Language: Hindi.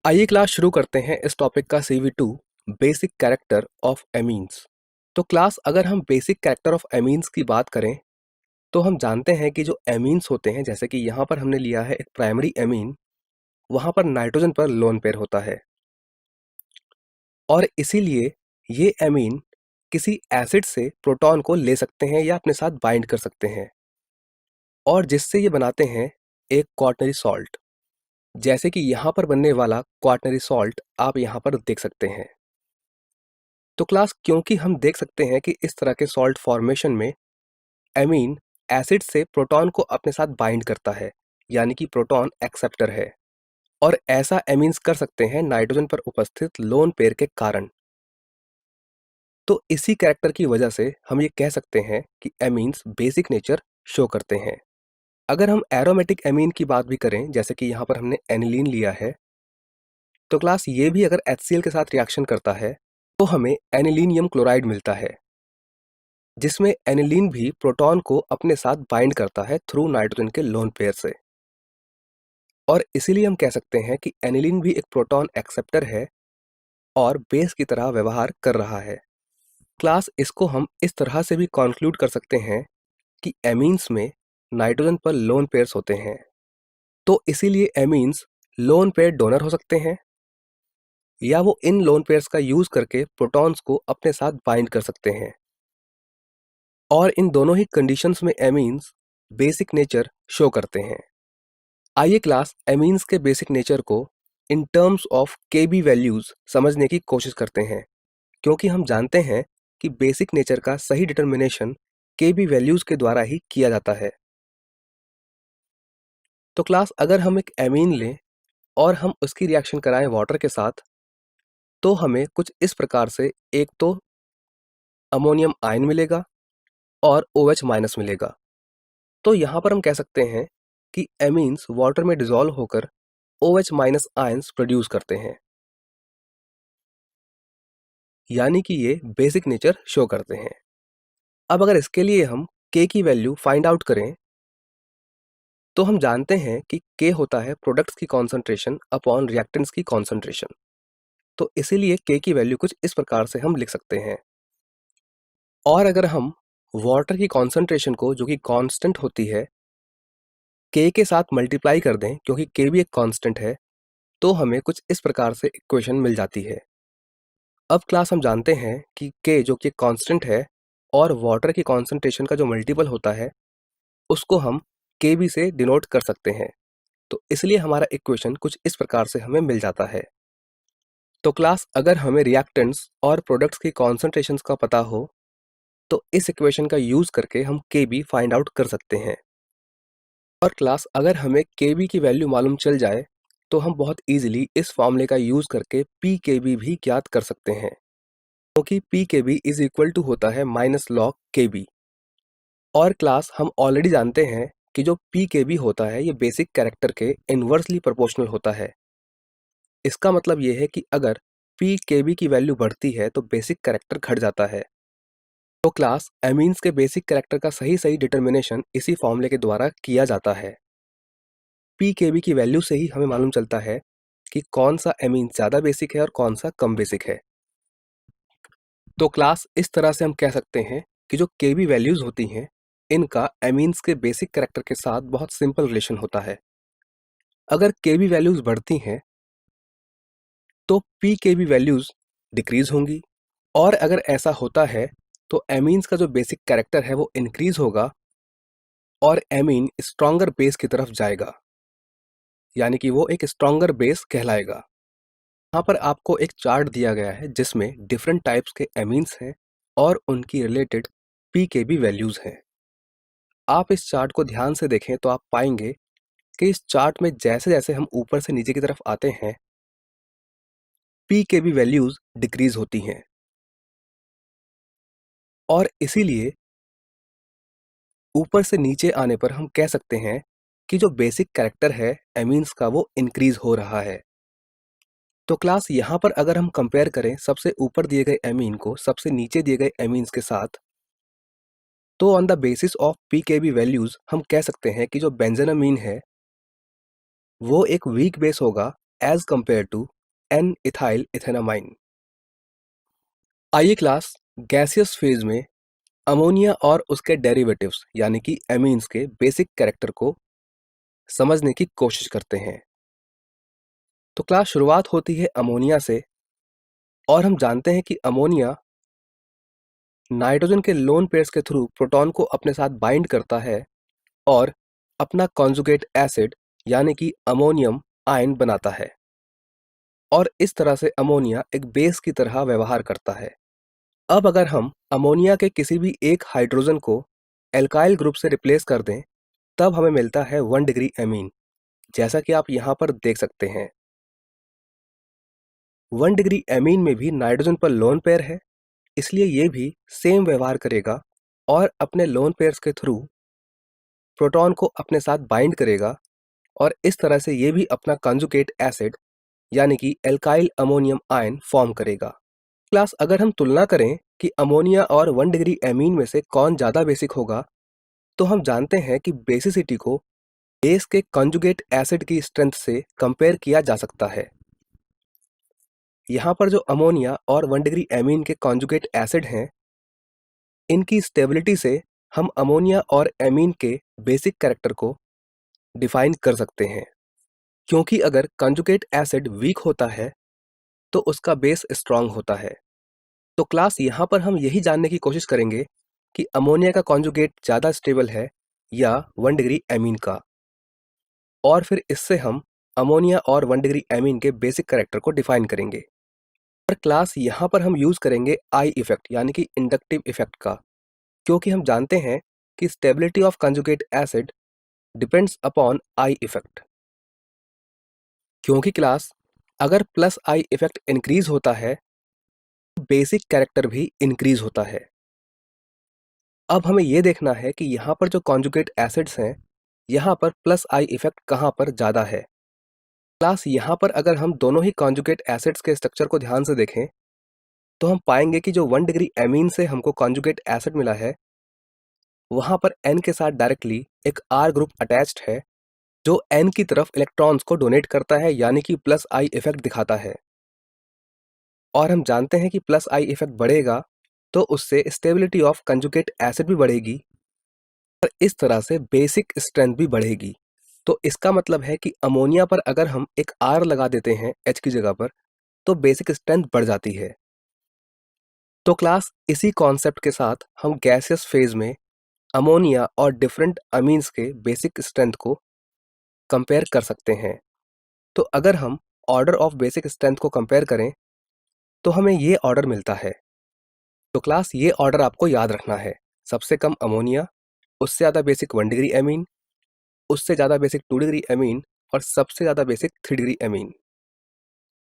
आइए क्लास शुरू करते हैं इस टॉपिक का CV2 basic character of amines. तो क्लास अगर हम बेसिक कैरेक्टर ऑफ एमीन्स की बात करें तो हम जानते हैं कि जो एमीन्स होते हैं जैसे कि यहाँ पर हमने लिया है एक प्राइमरी एमीन, वहाँ पर नाइट्रोजन पर लोन पेयर होता है और इसीलिए ये एमीन किसी एसिड से प्रोटॉन को ले सकते हैं या अपने साथ बाइंड कर सकते हैं और जिससे ये बनाते हैं एक क्वाटरनरी सॉल्ट, जैसे कि यहाँ पर बनने वाला क्वाटरनरी सॉल्ट आप यहाँ पर देख सकते हैं। तो क्लास क्योंकि हम देख सकते हैं कि इस तरह के सॉल्ट फॉर्मेशन में एमीन एसिड से प्रोटॉन को अपने साथ बाइंड करता है, यानी कि प्रोटॉन एक्सेप्टर है और ऐसा एमीन्स कर सकते हैं नाइट्रोजन पर उपस्थित लोन पेयर के कारण। तो इसी कैरेक्टर की वजह से हम ये कह सकते हैं कि एमीन्स बेसिक नेचर शो करते हैं। अगर हम एरोमेटिक एमीन की बात भी करें जैसे कि यहाँ पर हमने एनिलीन लिया है, तो क्लास ये भी अगर HCl के साथ रिएक्शन करता है तो हमें एनिलीनियम क्लोराइड मिलता है, जिसमें एनिलीन भी प्रोटॉन को अपने साथ बाइंड करता है थ्रू नाइट्रोजन के लोन पेयर से और इसीलिए हम कह सकते हैं कि एनिलीन भी एक प्रोटॉन एक्सेप्टर है और बेस की तरह व्यवहार कर रहा है। क्लास इसको हम इस तरह से भी कंक्लूड कर सकते हैं कि एमीन्स में नाइट्रोजन पर लोन पेयर्स होते हैं, तो इसीलिए एमीन्स लोन पेयर डोनर हो सकते हैं या वो इन लोन पेयर्स का यूज करके प्रोटॉन्स को अपने साथ बाइंड कर सकते हैं और इन दोनों ही कंडीशंस में एमीन्स बेसिक नेचर शो करते हैं। आइए क्लास एमीन्स के बेसिक नेचर को in terms of KB values समझने की कोशिश करते हैं, क्योंकि हम जानते हैं कि बेसिक नेचर का सही डिटर्मिनेशन केबी वैल्यूज के द्वारा ही किया जाता है। तो क्लास अगर हम एक एमीन लें और हम उसकी रिएक्शन कराएं वाटर के साथ, तो हमें कुछ इस प्रकार से एक तो अमोनियम आयन मिलेगा और OH माइनस मिलेगा। तो यहाँ पर हम कह सकते हैं कि एमीन्स वाटर में डिसॉल्व होकर OH माइनस आयंस प्रोड्यूस करते हैं, यानी कि ये बेसिक नेचर शो करते हैं। अब अगर इसके लिए हम K की वैल्यू फाइंड आउट करें तो हम जानते हैं कि K होता है प्रोडक्ट्स की कॉन्सेंट्रेशन अपॉन रिएक्टेंट्स की कॉन्सेंट्रेशन। तो इसीलिए K की वैल्यू कुछ इस प्रकार से हम लिख सकते हैं। और अगर हम वाटर की कॉन्सेंट्रेशन को, जो कि कांस्टेंट होती है, K के साथ मल्टीप्लाई कर दें, क्योंकि K भी एक कांस्टेंट है, तो हमें कुछ इस प्रकार से इक्वेशन मिल जाती है। अब क्लास हम जानते हैं कि K जो कि कांस्टेंट है और वाटर की कॉन्सेंट्रेशन का जो मल्टीपल होता है उसको हम Kb से डिनोट कर सकते हैं। तो इसलिए हमारा इक्वेशन कुछ इस प्रकार से हमें मिल जाता है। तो क्लास अगर हमें रिएक्टेंट्स और प्रोडक्ट्स की कॉन्सेंट्रेशंस का पता हो तो इस इक्वेशन का यूज करके हम Kb फाइंड आउट कर सकते हैं। और क्लास अगर हमें Kb की वैल्यू मालूम चल जाए तो हम बहुत इजीली इस फॉर्मूले का यूज करके Pkb भी ज्ञात कर सकते हैं, क्योंकि Pkb इज इक्वल टू होता है माइनस लॉग Kb। और क्लास हम ऑलरेडी जानते हैं कि जो Pkb होता है ये बेसिक कैरेक्टर के इन्वर्सली प्रोपोर्शनल होता है। इसका मतलब ये है कि अगर Pkb की वैल्यू बढ़ती है तो बेसिक कैरेक्टर घट जाता है। तो क्लास एमीन्स के बेसिक कैरेक्टर का सही सही डिटर्मिनेशन इसी फॉर्मूले के द्वारा किया जाता है। Pkb की वैल्यू से ही हमें मालूम चलता है कि कौन सा एमीन ज़्यादा बेसिक है और कौन सा कम बेसिक है। तो क्लास इस तरह से हम कह सकते हैं कि जो Kb वैल्यूज़ होती हैं इनका एमीन्स के बेसिक कैरेक्टर के साथ बहुत सिंपल रिलेशन होता है। अगर Kb वैल्यूज़ बढ़ती हैं तो Pkb वैल्यूज़ डिक्रीज होंगी और अगर ऐसा होता है तो एमीन्स का जो बेसिक कैरेक्टर है वो इंक्रीज होगा और एमीन स्ट्रॉन्गर बेस की तरफ जाएगा, यानी कि वो एक स्ट्रॉन्गर बेस कहलाएगा। यहाँ पर आपको एक चार्ट दिया गया है जिसमें डिफरेंट टाइप्स के एमीन्स हैं और उनकी रिलेटेड Pkb वैल्यूज़ हैं। आप इस चार्ट को ध्यान से देखें तो आप पाएंगे कि इस चार्ट में जैसे जैसे हम ऊपर से नीचे की तरफ आते हैं Pkb वैल्यूज़ डिक्रीज होती हैं और इसीलिए ऊपर से नीचे आने पर हम कह सकते हैं कि जो बेसिक कैरेक्टर है एमीन्स का वो इंक्रीज हो रहा है। तो क्लास यहाँ पर अगर हम कंपेयर करें सबसे ऊपर दिए गए एमीन को सबसे नीचे दिए गए एमीन्स के साथ, तो on the basis of Pkb values हम कह सकते हैं कि जो बेंजेनामीन है वो एक वीक बेस होगा as compared to N-ethyl ethanamine. आइए क्लास गैसियस फेज में अमोनिया और उसके डेरिवेटिव्स यानी कि एमीन्स के बेसिक कैरेक्टर को समझने की कोशिश करते हैं। तो क्लास शुरुआत होती है अमोनिया से और हम जानते हैं कि अमोनिया नाइट्रोजन के लोन पेयर्स के थ्रू प्रोटॉन को अपने साथ बाइंड करता है और अपना कॉन्जुगेट एसिड यानी कि अमोनियम आयन बनाता है और इस तरह से अमोनिया एक बेस की तरह व्यवहार करता है। अब अगर हम अमोनिया के किसी भी एक हाइड्रोजन को एल्काइल ग्रुप से रिप्लेस कर दें तब हमें मिलता है 1 डिग्री एमीन, जैसा कि आप यहाँ पर देख सकते हैं। 1 डिग्री एमीन में भी नाइट्रोजन पर लोन पेयर है, इसलिए ये भी सेम व्यवहार करेगा और अपने लोन पेयर्स के थ्रू प्रोटॉन को अपने साथ बाइंड करेगा और इस तरह से ये भी अपना कंजुगेट एसिड यानी कि एल्काइल अमोनियम आयन फॉर्म करेगा। क्लास अगर हम तुलना करें कि अमोनिया और 1 डिग्री एमीन में से कौन ज़्यादा बेसिक होगा, तो हम जानते हैं कि बेसिसिटी को बेस के कंजुगेट एसिड की स्ट्रेंथ से कंपेयर किया जा सकता है। यहाँ पर जो अमोनिया और 1 डिग्री एमीन के कंजुगेट एसिड हैं, इनकी स्टेबिलिटी से हम अमोनिया और एमीन के बेसिक कैरेक्टर को डिफाइन कर सकते हैं, क्योंकि अगर कंजुगेट एसिड वीक होता है तो उसका बेस स्ट्रांग होता है। तो क्लास यहाँ पर हम यही जानने की कोशिश करेंगे कि अमोनिया का कॉन्जुगेट ज़्यादा स्टेबल है या 1 डिग्री एमीन का, और फिर इससे हम अमोनिया और 1 डिग्री एमीन के बेसिक कैरेक्टर को डिफाइन करेंगे। और क्लास यहाँ पर हम यूज़ करेंगे आई इफेक्ट यानी कि इंडक्टिव इफेक्ट का, क्योंकि हम जानते हैं कि stability of conjugate acid depends upon I effect. क्योंकि क्लास अगर प्लस आई इफेक्ट इंक्रीज होता है तो बेसिक कैरेक्टर भी इंक्रीज होता है। अब हमें यह देखना है कि यहाँ पर जो कॉन्जुगेट एसिड्स हैं, यहाँ पर प्लस आई इफेक्ट कहाँ पर ज़्यादा है। क्लास यहाँ पर अगर हम दोनों ही कॉन्जुगेट एसिड्स के स्ट्रक्चर को ध्यान से देखें तो हम पाएंगे कि जो 1 डिग्री एमीन से हमको कॉन्जुगेट एसिड मिला है, वहाँ पर N के साथ डायरेक्टली एक R ग्रुप अटैच्ड है जो N की तरफ इलेक्ट्रॉन्स को डोनेट करता है यानी कि प्लस आई इफेक्ट दिखाता है। और हम जानते हैं कि प्लस आई इफेक्ट बढ़ेगा तो उससे स्टेबिलिटी ऑफ कंजुगेट एसिड भी बढ़ेगी और इस तरह से बेसिक स्ट्रेंथ भी बढ़ेगी। तो इसका मतलब है कि अमोनिया पर अगर हम एक R लगा देते हैं H की जगह पर तो बेसिक स्ट्रेंथ बढ़ जाती है। तो क्लास इसी कॉन्सेप्ट के साथ हम गैसियस फेज में अमोनिया और डिफरेंट अमीन्स के बेसिक स्ट्रेंथ को कंपेयर कर सकते हैं। तो अगर हम ऑर्डर ऑफ बेसिक स्ट्रेंथ को कंपेयर करें तो हमें ये ऑर्डर मिलता है। तो क्लास ये ऑर्डर आपको याद रखना है। सबसे कम अमोनिया, उससे ज़्यादा बेसिक 1 डिग्री एमीन, उससे ज़्यादा बेसिक 2 डिग्री एमीन और सबसे ज़्यादा बेसिक 3 डिग्री एमीन।